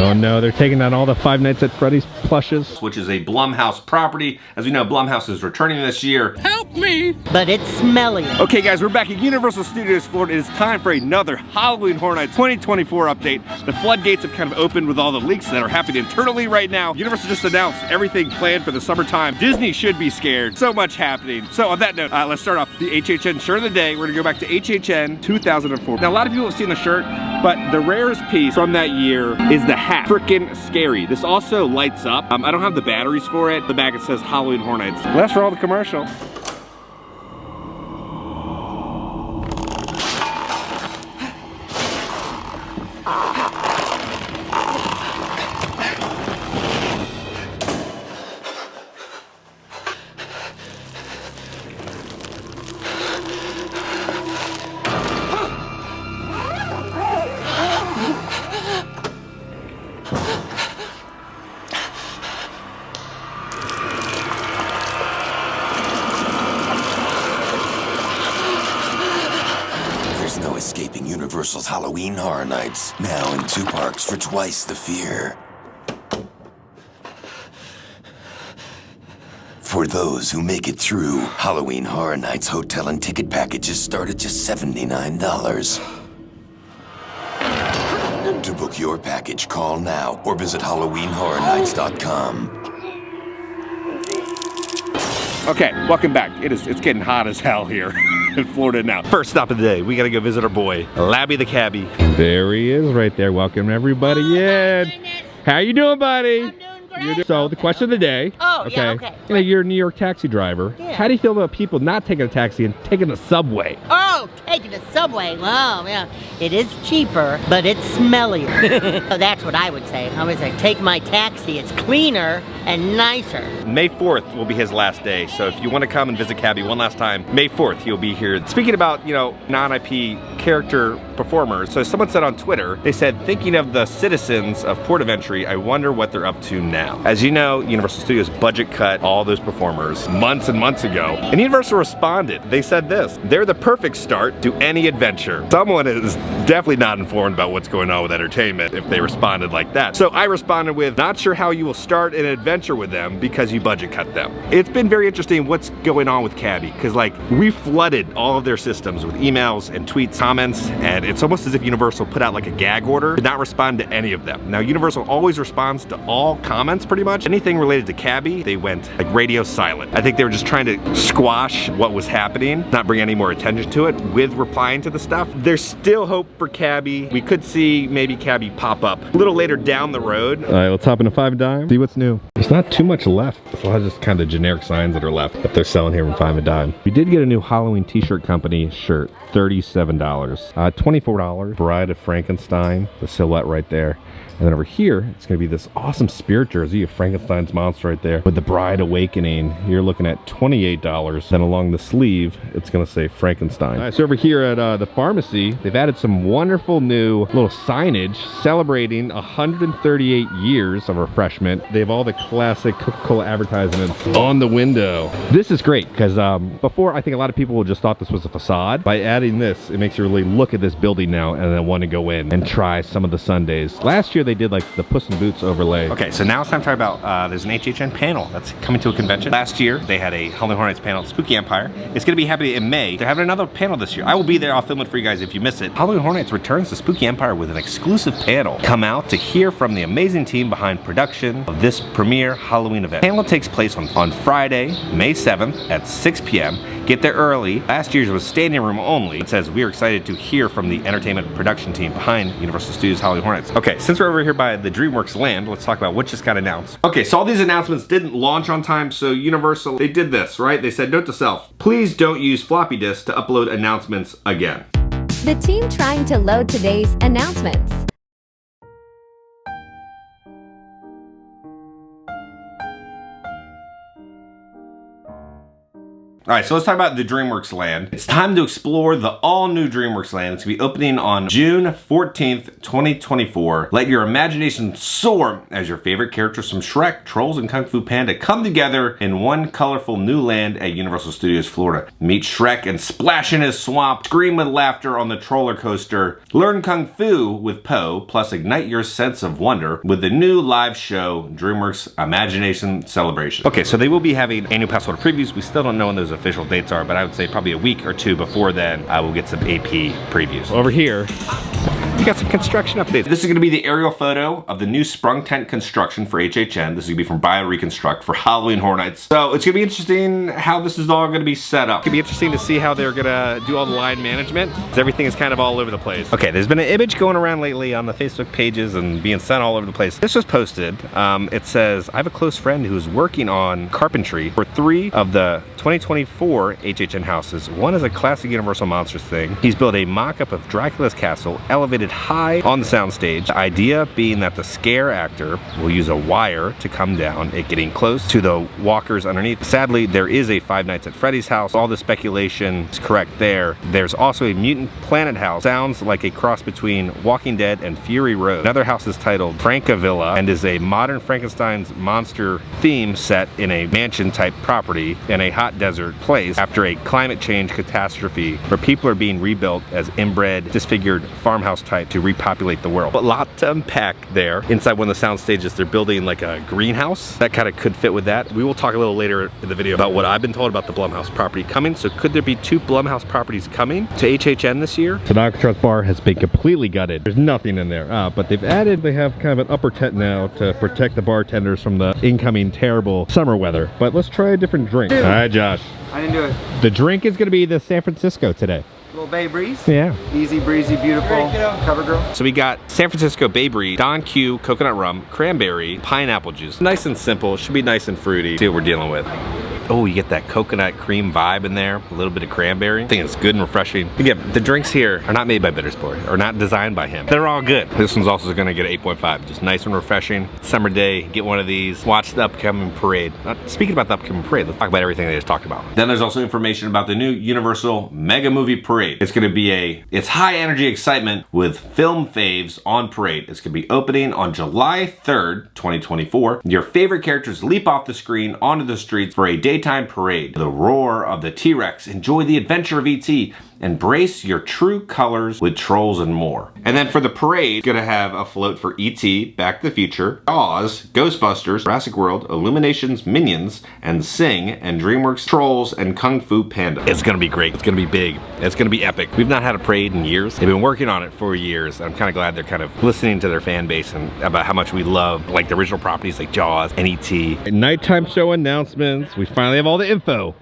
Oh no, they're taking down all the Five Nights at Freddy's plushes. Which is a Blumhouse property. As we know, Blumhouse is returning this year. Help me! But it's smelly. Okay guys, we're back at Universal Studios Florida. It is time for another Halloween Horror Nights 2024 update. The floodgates have kind of opened with all the leaks that are happening internally right now. Universal just announced everything planned for the summertime. Disney should be scared. So much happening. So on that note, let's start off the HHN shirt of the day. We're gonna go back to HHN 2004. Now a lot of people have seen the shirt, but the rarest piece from that year is the hat. Freaking scary. This also lights up. I don't have the batteries for it. The back it says Halloween Horror Nights. Well, that's for all the commercial. Escaping Universal's Halloween Horror Nights, now in 2 parks for twice the fear. For those who make it through, Halloween Horror Nights hotel and ticket packages start at just $79. To book your package, call now or visit HalloweenHorrorNights.com. Okay, welcome back. It's getting hot as hell here in Florida now. First stop of the day, we gotta go visit our boy, Labby the Cabbie. There he is right there. Welcome everybody in. How you doing, buddy? I'm doing great. So the question of the day. Oh, yeah, okay. You know, you're a New York taxi driver. Yeah. How do you feel about people not taking a taxi and taking the subway? Oh, taking the subway. Wow, yeah. It is cheaper, but it's smellier. So that's what I would say. I would say take my taxi. It's cleaner and nicer. May 4th will be his last day, so if you want to come and visit Cabbie one last time, May 4th he'll be here. Speaking about, you know, non-IP character performers, so someone said on Twitter, they said, thinking of the citizens of Port of Entry, I wonder what they're up to now. As you know, Universal Studios budget cut all those performers months and months ago, and Universal responded. They said this, they're the perfect start to any adventure. Someone is definitely not informed about what's going on with entertainment if they responded like that. So I responded with, not sure how you will start an adventure with them because you budget cut them. It's been very interesting what's going on with Cabbie, because like we flooded all of their systems with emails and tweets, comments, and it's almost as if Universal put out like a gag order to not respond to any of them. Now Universal always responds to all comments pretty much. Anything related to Cabbie, they went like radio silent. I think they were just trying to squash what was happening, not bring any more attention to it with replying to the stuff. There's still hope for Cabbie. We could see maybe Cabbie pop up a little later down the road. All right, let's hop into 5 Dime. See what's new. There's not too much left. There's a lot of just kind of generic signs that are left that they're selling here from 5 Dime. We did get a new Halloween t-shirt company shirt, $37. $24, Bride of Frankenstein, the silhouette right there. And then over here, it's gonna be this awesome spirit jersey of Frankenstein's monster right there with the Bride Awakening. You're looking at $28. Then along the sleeve, it's gonna say Frankenstein. All right, so over here at the pharmacy, they've added some wonderful new little signage celebrating 138 years of refreshment. They have all the classic Coca-Cola advertisements on the window. This is great because before, I think a lot of people just thought this was a facade. By adding this, it makes you really look at this building now and then want to go in and try some of the sundaes. Last year, they did like the Puss in Boots overlay. Okay, so now it's time to talk about, there's an HHN panel that's coming to a convention. Last year, they had a Halloween Horror Nights panel at Spooky Empire. It's gonna be happening in May. They're having another panel this year. I will be there, I'll film it for you guys if you miss it. Halloween Horror Nights returns to Spooky Empire with an exclusive panel. Come out to hear from the amazing team behind production of this premier Halloween event. The panel takes place on Friday, May 7th at 6 p.m. Get there early. Last year's was standing room only. It says, we are excited to hear from the entertainment production team behind Universal Studios Halloween Horror Nights. Okay, since we're over here by the DreamWorks land, let's talk about what just got announced. Okay, so all these announcements didn't launch on time, so Universal, they did this, right? They said, note to self, please don't use floppy disks to upload announcements again. The team trying to load today's announcements. All right, so let's talk about the DreamWorks Land. It's time to explore the all-new DreamWorks Land. It's gonna be opening on June 14th, 2024. Let your imagination soar as your favorite characters from Shrek, Trolls, and Kung Fu Panda come together in one colorful new land at Universal Studios Florida. Meet Shrek and splash in his swamp, scream with laughter on the roller coaster, learn Kung Fu with Poe, plus ignite your sense of wonder with the new live show, DreamWorks Imagination Celebration. Okay, so they will be having annual pass holder previews. We still don't know when those official dates are, but I would say probably a week or two before then, we'll get some AP previews. Over here, we got some construction updates. This is gonna be the aerial photo of the new sprung tent construction for HHN. This is gonna be from Bio Reconstruct for Halloween Horror Nights. So it's gonna be interesting how this is all gonna be set up. It's gonna be interesting to see how they're gonna do all the line management, because everything is kind of all over the place. Okay, there's been an image going around lately on the Facebook pages and being sent all over the place. This was posted. It says, I have a close friend who's working on carpentry for 3 of the 2024 HHN houses. One is a classic Universal Monsters thing. He's built a mock-up of Dracula's castle, elevated high on the soundstage. The idea being that the scare actor will use a wire to come down, it getting close to the walkers underneath. Sadly, there is a Five Nights at Freddy's house. All the speculation is correct there. There's also a Mutant Planet house. Sounds like a cross between Walking Dead and Fury Road. Another house is titled Frankavilla and is a modern Frankenstein's monster theme set in a mansion-type property in a hot desert place after a climate change catastrophe where people are being rebuilt as inbred, disfigured farmhouse type to repopulate the world. But a lot to unpack there. Inside one of the sound stages, they're building like a greenhouse. That kind of could fit with that. We will talk a little later in the video about what I've been told about the Blumhouse property coming. So could there be 2 Blumhouse properties coming to HHN this year? so the Alcatraz bar has been completely gutted. There's nothing in there, but they have kind of an upper tent now to protect the bartenders from the incoming terrible summer weather. But let's try a different drink. All right, Josh. I didn't do it. The drink is gonna be the San Francisco today. Little Bay Breeze. Yeah. Easy breezy, beautiful. Cover girl. So we got San Francisco Bay Breeze, Don Q, coconut rum, cranberry, pineapple juice. Nice and simple, should be nice and fruity. See what we're dealing with. Oh, you get that coconut cream vibe in there, a little bit of cranberry. I think it's good and refreshing. Again, the drinks here are not made by Bittersport, or not designed by him. They're all good. This one's also gonna get an 8.5, just nice and refreshing. Summer day, get one of these, watch the upcoming parade. Speaking about the upcoming parade, let's talk about everything they just talked about. Then there's also information about the new Universal Mega Movie Parade. It's gonna be it's high energy excitement with film faves on parade. It's gonna be opening on July 3rd, 2024. Your favorite characters leap off the screen onto the streets for a daytime parade. The roar of the T-Rex, enjoy the adventure of E.T., embrace your true colors with Trolls and more. And then for the parade, it's gonna have a float for E.T., Back to the Future, Jaws, Ghostbusters, Jurassic World, Illuminations, Minions, and Sing, and DreamWorks, Trolls, and Kung Fu Panda. It's gonna be great. It's gonna be big. It's gonna be epic. We've not had a parade in years. They've been working on it for years. I'm kind of glad they're kind of listening to their fan base and about how much we love like the original properties like Jaws and E.T. Nighttime show announcements. We finally have all the info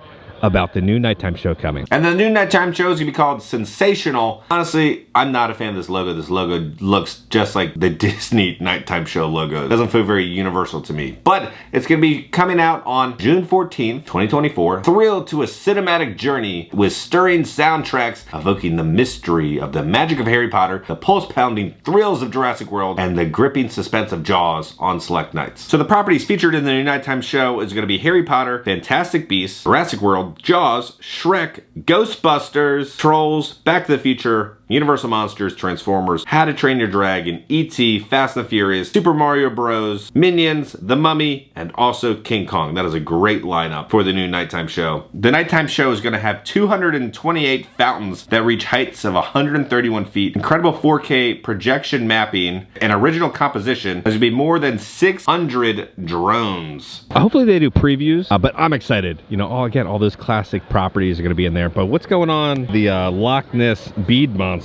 about the new nighttime show coming. And the new nighttime show is gonna be called Sensational. Honestly, I'm not a fan of this logo. This logo looks just like the Disney nighttime show logo. It doesn't feel very universal to me. But it's gonna be coming out on June 14th, 2024. Thrill to a cinematic journey with stirring soundtracks evoking the mystery of the magic of Harry Potter, the pulse-pounding thrills of Jurassic World, and the gripping suspense of Jaws on select nights. So the properties featured in the new nighttime show is gonna be Harry Potter, Fantastic Beasts, Jurassic World, Jaws, Shrek, Ghostbusters, Trolls, Back to the Future, Universal Monsters, Transformers, How to Train Your Dragon, E.T., Fast and the Furious, Super Mario Bros., Minions, The Mummy, and also King Kong. That is a great lineup for the new nighttime show. The nighttime show is going to have 228 fountains that reach heights of 131 feet, incredible 4K projection mapping, and original composition. There's going to be more than 600 drones. Hopefully they do previews, but I'm excited. You know, all those classic properties are going to be in there. But what's going on? The Loch Ness bead monster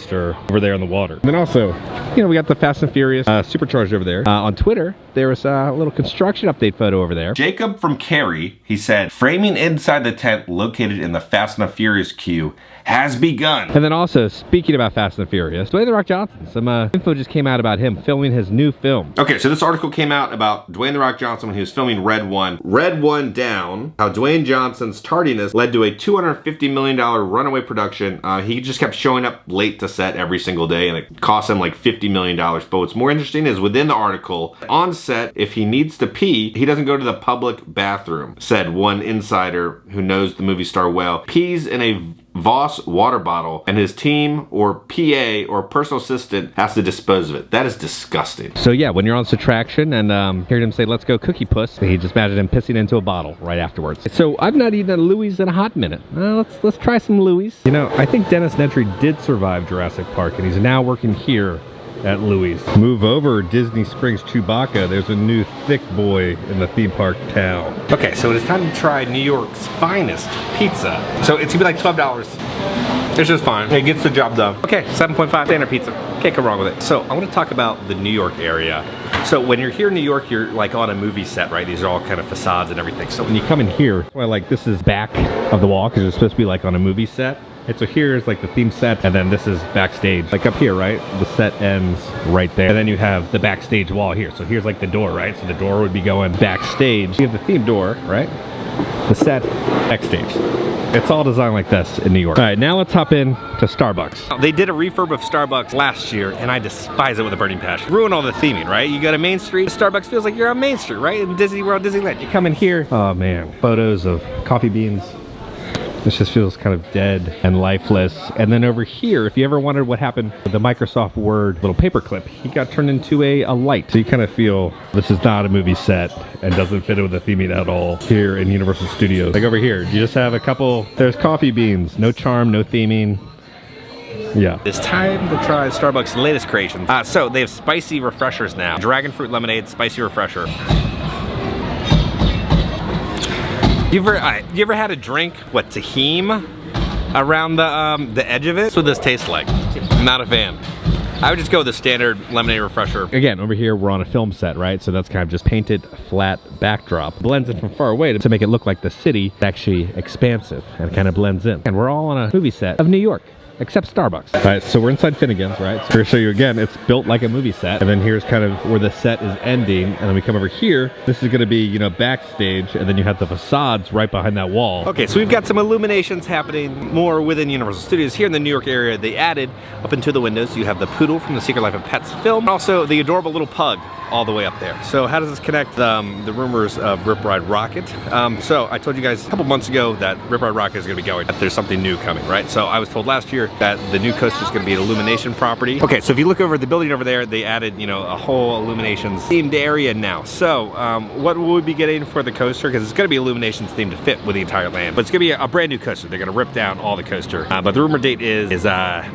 over there in the water. And then also, you know, we got the Fast and Furious Supercharged over there. On Twitter, there was a little construction update photo over there. Jacob from Cary, he said, framing inside the tent located in the Fast and the Furious queue has begun. And then also, speaking about Fast and the Furious, Dwayne "The Rock" Johnson, some info just came out about him filming his new film. Okay, so this article came out about Dwayne "The Rock" Johnson when he was filming Red One. Red One Down, how Dwayne Johnson's tardiness led to a $250 million runaway production. He just kept showing up late to set every single day, and it costs him like $50 million. But what's more interesting is within the article, on set, if he needs to pee, he doesn't go to the public bathroom, said one insider who knows the movie star well. Pees in a Voss water bottle, and his team or PA or personal assistant has to dispose of it. That is disgusting. So yeah, when you're on this attraction and heard him say, "Let's go cookie puss," he just imagined him pissing into a bottle right afterwards. So I've not eaten a Louis in a hot minute. Let's try some Louis. You know, I think Dennis Nedry did survive Jurassic Park, and he's now working here at Louis. Move over Disney Springs Chewbacca. There's a new thick boy in the theme park town. Okay, so it is time to try New York's finest pizza. So it's gonna be like $12. It's just fine. It gets the job done. Okay, 7.5 standard pizza. Can't go wrong with it. So I want to talk about the New York area. So when you're here in New York, you're like on a movie set, right? These are all kind of facades and everything. So When you come in here, well, like this is back of the wall because it's supposed to be like on a movie set. And so here's like the theme set, and then this is backstage. Like up here, right? The set ends right there. And then you have the backstage wall here. So here's like the door, right? So the door would be going backstage. You have the theme door, right? The set, backstage. It's all designed like this in New York. All right, now let's hop in to Starbucks. they did a refurb of Starbucks last year, and I despise it with a burning passion. Ruin all the theming, right? You go to Main Street, Starbucks feels like you're on Main Street, right? In Disney World, Disneyland. You Come in here, oh man, photos of coffee beans. This just feels kind of dead and lifeless. And then over here, if you ever wondered what happened with the Microsoft Word little paperclip, he got turned into a light. So you kind of feel this is not a movie set and doesn't fit in with the theming at all here in Universal Studios. Like over here, you just have a couple, there's coffee beans, no charm, no theming. Yeah. It's time to try Starbucks' latest creations. So they have spicy refreshers now. Dragon fruit lemonade, spicy refresher. You ever had a drink, what, tahini around the edge of it? That's what this tastes like. Not a fan. I would just go with the standard lemonade refresher. Again, over here, we're on a film set, right? So that's kind of just painted flat backdrop. Blends in from far away to make it look like the city is actually expansive and kind of blends in. And we're all on a movie set of New York. Except Starbucks. All right, so we're inside Finnegan's, right? So we're gonna show you again, it's built like a movie set. And then here's kind of where the set is ending. And then we come over here. This is gonna be, you know, backstage. And then you have the facades right behind that wall. Okay, so we've got some illuminations happening more within Universal Studios. Here in the New York area, they added up into the windows, you have the poodle from the Secret Life of Pets film. Also, the adorable little pug all the way up there. So how does this connect the rumors of Rip Ride Rocket? So I told you guys a couple months ago that Rip Ride Rocket is gonna be going, that there's something new coming, right? So I was told last year that the new coaster is going to be an Illumination property. Okay, so if you look over the building over there, they added, you know, a whole Illuminations themed area now. So what will we be getting for the coaster? Because it's going to be Illuminations themed to fit with the entire land. But it's going to be a brand new coaster. They're going to rip down all the coaster. But the rumor date is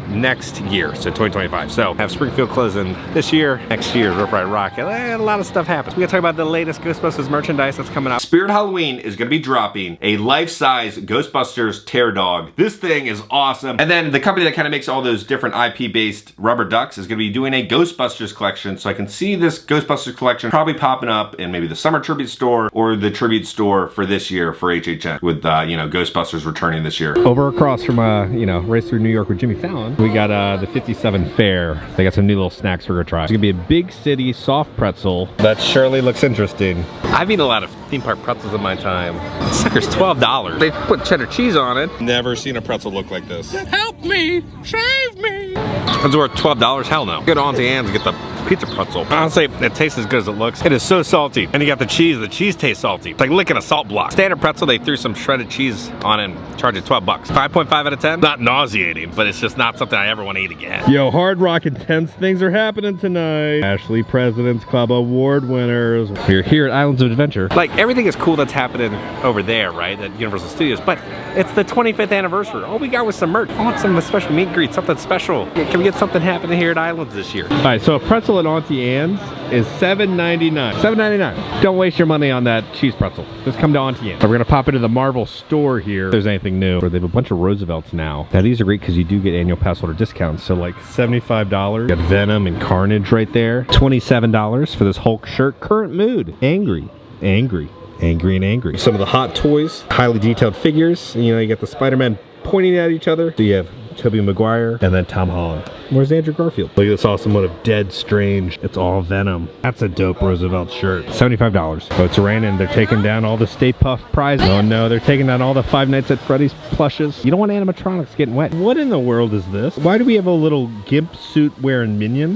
next year, so 2025. So have Springfield closing this year. Next year, Rip Ride Rocket. A lot of stuff happens. We're going to talk about the latest Ghostbusters merchandise that's coming out. Spirit Halloween is going to be dropping a life-size Ghostbusters tear dog. This thing is awesome. And then the company that kind of makes all those different IP-based rubber ducks is going to be doing a Ghostbusters collection. So I can see this Ghostbusters collection probably popping up in maybe the summer tribute store or the tribute store for this year for HHN with, you know, Ghostbusters returning this year. Over across from, you know, Race Through New York with Jimmy Fallon, we got the 57 Fair. They got some new little snacks we're gonna try. It's gonna be a big city soft pretzel. That surely looks interesting. I've eaten a lot of theme park pretzels in my time. This sucker's $12. They put cheddar cheese on it. Never seen a pretzel look like this. Help me! Save me! It's worth $12? Hell no. Go to Auntie Anne's and get the pizza pretzel. Honestly, it tastes as good as it looks. It is so salty. And you got the cheese tastes salty. It's like licking a salt block. Standard pretzel, they threw some shredded cheese on it and charged it 12 bucks. 5.5 out of 10? Not nauseating, but it's just not something I ever want to eat again. Yo, Hard Rock Intense things are happening tonight. Ashley President's Club Award winners. We're here at Islands of Adventure. Like, everything is cool that's happening over there, right, at Universal Studios, but it's the 25th anniversary. All we got was some merch. I want some special meet and greet, something special. Can we get something happening here at Islands this year? All right, so a pretzel at Auntie Anne's is $7.99. $7.99. Don't waste your money on that cheese pretzel. Just come to Auntie Anne's. So we're gonna pop into the Marvel store here. If there's anything new. They have a bunch of Roosevelts now. Now these are great because you do get annual pass holder discounts. So like $75. You got Venom and Carnage right there. $27 for this Hulk shirt. Current mood. Angry. Angry. Angry and angry. Some of the Hot Toys. Highly detailed figures. You know, you got the Spider-Man pointing at each other. So you have Tobey Maguire, and then Tom Holland. Where's Andrew Garfield? Look at this awesome one of Dead Strange. It's all Venom. That's a dope Roosevelt shirt. $75. Oh, it's raining. They're taking down all the Stay Puft prizes. Oh no, they're taking down all the Five Nights at Freddy's plushes. You don't want animatronics getting wet. What in the world is this? Why do we have a little gimp suit wearing minion?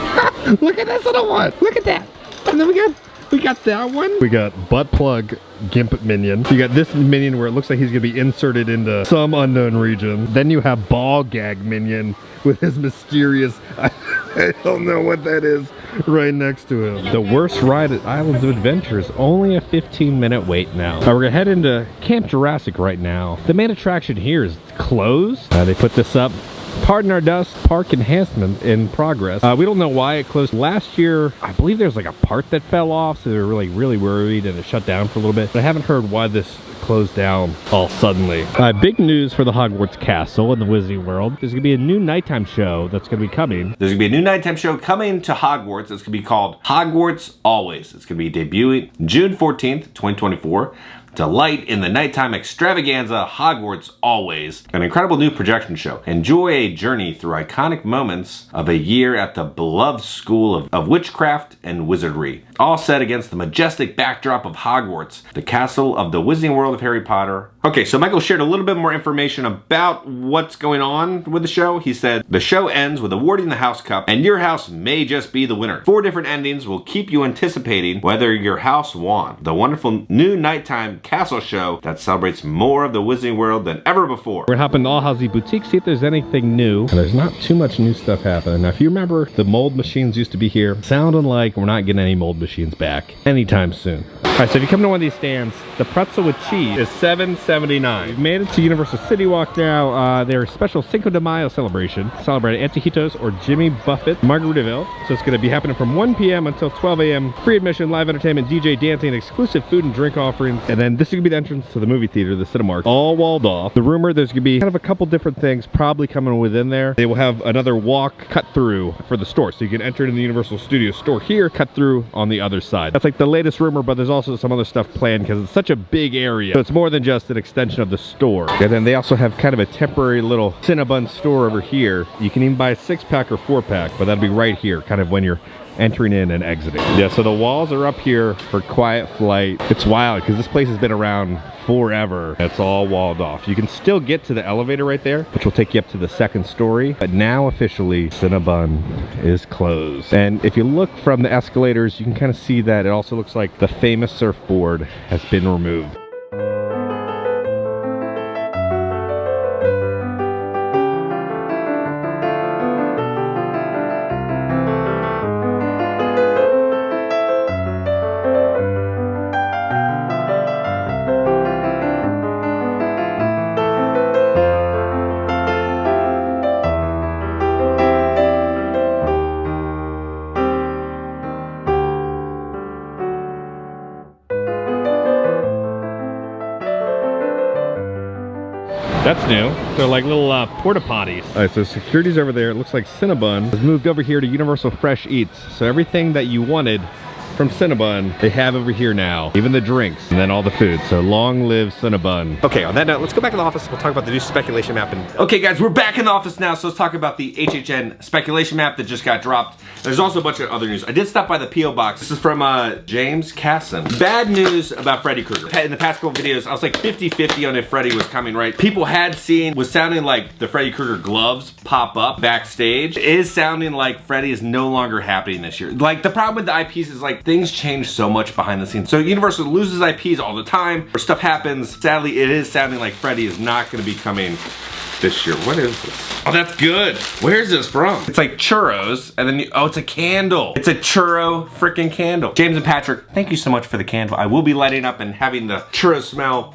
Look at this little one. Look at that. And then we got that one. We got butt plug gimp minion. You got this minion where it looks like he's gonna be inserted into some unknown region. Then you have ball gag minion with his mysterious, I don't know what that is, right next to him. The worst ride at Islands of Adventure is only a 15-minute wait now. We're gonna head into Camp Jurassic right now. The main attraction here is closed. They put this up. Pardon our dust, park enhancement in progress. We don't know why it closed. Last year, I believe there's like a part that fell off, so they were like really worried and it shut down for a little bit. But I haven't heard why this closed down all suddenly. Big news for the Hogwarts Castle in the Wizarding World. There's gonna be a new nighttime show that's gonna be coming. There's gonna be a new nighttime show coming to Hogwarts. It's gonna be called Hogwarts Always. It's gonna be debuting June 14th, 2024. Delight in the nighttime extravaganza, Hogwarts Always, an incredible new projection show. Enjoy a journey through iconic moments of a year at the beloved school of witchcraft and wizardry. All set against the majestic backdrop of Hogwarts, the castle of the Wizarding World of Harry Potter. Okay, so Michael shared a little bit more information about what's going on with the show. He said, the show ends with awarding the House Cup, and your house may just be the winner. 4 different endings will keep you anticipating whether your house won. The wonderful new nighttime castle show that celebrates more of the Wizarding World than ever before. We're gonna hop into Allhalsey Boutique, see if there's anything new. And there's not too much new stuff happening. Now, if you remember, the mold machines used to be here. Sounding like we're not getting any mold machines back anytime soon. All right, so if you come to one of these stands, the pretzel with cheese is $7.79. We've made it to Universal CityWalk now. Their special Cinco de Mayo celebration, celebrating Antojitos or Jimmy Buffett Margaritaville. So it's gonna be happening from 1 p.m. until 12 a.m. Free admission, live entertainment, DJ dancing, exclusive food and drink offerings. And then this is gonna be the entrance to the movie theater, the Cinemark, all walled off. The rumor, there's gonna be kind of a couple different things probably coming within there. They will have another walk cut through for the store. So you can enter in the Universal Studios store here, cut through on the other side. That's like the latest rumor, but there's also some other stuff planned because it's such a big area. So it's more than just an extension of the store. And then they also have kind of a temporary little Cinnabon store over here. You can even buy a 6-pack or 4-pack, but that'll be right here, kind of when you're entering in and exiting. Yeah, so the walls are up here for Quiet Flight. It's wild because this place has been around forever. It's all walled off. You can still get to the elevator right there, which will take you up to the 2nd story. But now officially, Cinnabon is closed. And if you look from the escalators, you can kind of see that it also looks like the famous surfboard has been removed. That's new. They're like little porta potties. All right, so security's over there. It looks like Cinnabon has moved over here to Universal Fresh Eats. So everything that you wanted from Cinnabon, they have over here now. Even the drinks and then all the food. So long live Cinnabon. Okay, on that note, let's go back in the office. We'll talk about the new speculation map. Okay, guys, we're back in the office now. So let's talk about the HHN speculation map that just got dropped. There's also a bunch of other news. I did stop by the P.O. box. This is from James Casson. Bad news about Freddy Krueger. In the past couple videos, I was like 50-50 on if Freddy was coming, right? People had seen, was sounding like the Freddy Krueger gloves pop up backstage. It is sounding like Freddy is no longer happening this year. Like, the problem with the IPs is like, things change so much behind the scenes. So Universal loses IPs all the time, or stuff happens. Sadly, it is sounding like Freddy is not gonna be coming this year. What is this? Oh, that's good. Where is this from? It's like churros, and then oh, it's a candle. It's a churro freaking candle. James and Patrick, thank you so much for the candle. I will be lighting up and having the churro smell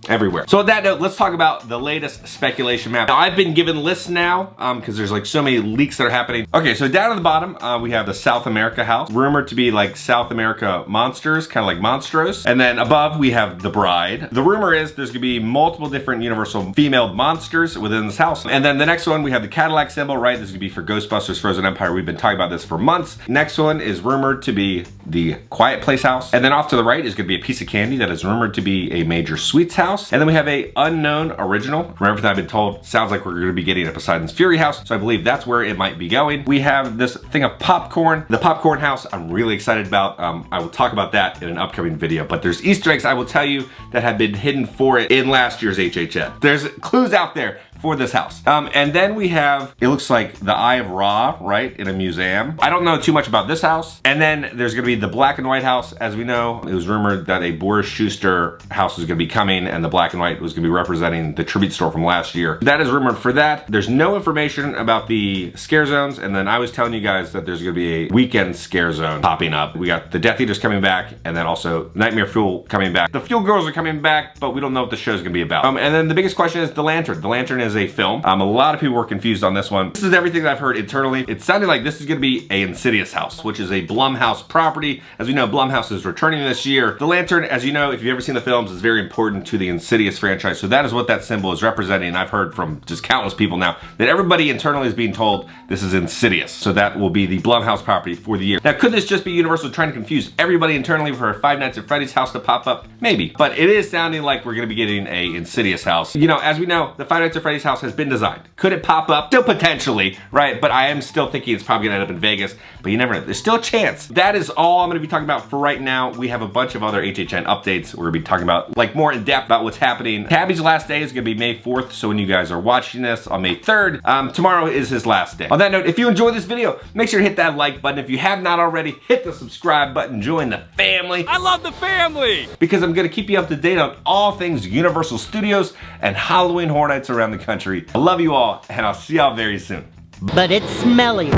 everywhere. So on that note, let's talk about the latest speculation map. Now, I've been given lists now because there's like so many leaks that are happening. Okay, so down at the bottom, we have the South America house, rumored to be like South America monsters, kind of like Monstros. And then above, we have the Bride. The rumor is there's gonna be multiple different Universal female monsters within this house. And then the next one, we have the Cadillac symbol, right? This is gonna be for Ghostbusters Frozen Empire. We've been talking about this for months. Next one is rumored to be the Quiet Place house. And then off to the right is gonna be a piece of candy that is rumored to be a Major Sweets house. house. And then we have a unknown original. From everything I've been told, sounds like we're going to be getting a Poseidon's Fury house. So I believe that's where it might be going. We have this thing of popcorn. The popcorn house I'm really excited about. I will talk about that in an upcoming video. But there's Easter eggs I will tell you that have been hidden for it in last year's HHN. There's clues out there for this house. And then we have, it looks like the Eye of Ra, right, in a museum. I don't know too much about this house. And then there's gonna be the black and white house. As we know, it was rumored that a Boris Schuster house was gonna be coming and the black and white was gonna be representing the tribute store from last year. That is rumored for that. There's no information about the scare zones. And then I was telling you guys that there's gonna be a weekend scare zone popping up. We got the Death Eaters coming back and then also Nightmare Fuel coming back. The Fuel Girls are coming back, but we don't know what the show's gonna be about. And then the biggest question is the Lantern. The Lantern is a film. A lot of people were confused on this one. This is everything that I've heard internally. It sounded like this is gonna be a Insidious house, which is a Blumhouse property. As we know, Blumhouse is returning this year. The Lantern, as you know, if you've ever seen the films, is very important to the Insidious franchise. So that is what that symbol is representing. And I've heard from just countless people now that everybody internally is being told this is Insidious. So that will be the Blumhouse property for the year. Now, could this just be Universal trying to confuse everybody internally for Five Nights at Freddy's house to pop up? Maybe, but it is sounding like we're gonna be getting a Insidious house. You know, as we know, the Five Nights at Freddy's house has been designed. Could it pop up? Still potentially, right? But I am still thinking it's probably gonna end up in Vegas, but you never know. There's still a chance. That is all I'm gonna be talking about for right now. We have a bunch of other HHN updates. We're gonna be talking about like more in depth about what's happening. Tabby's last day is gonna be May 4th. So when you guys are watching this on May 3rd, tomorrow is his last day. On that note, if you enjoyed this video, make sure to hit that like button. If you have not already, hit the subscribe button, join the family. I love the family! Because I'm gonna keep you up to date on all things Universal Studios and Halloween Horror Nights around the country. I love you all, and I'll see y'all very soon. But it's smelly.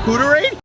Hooterade?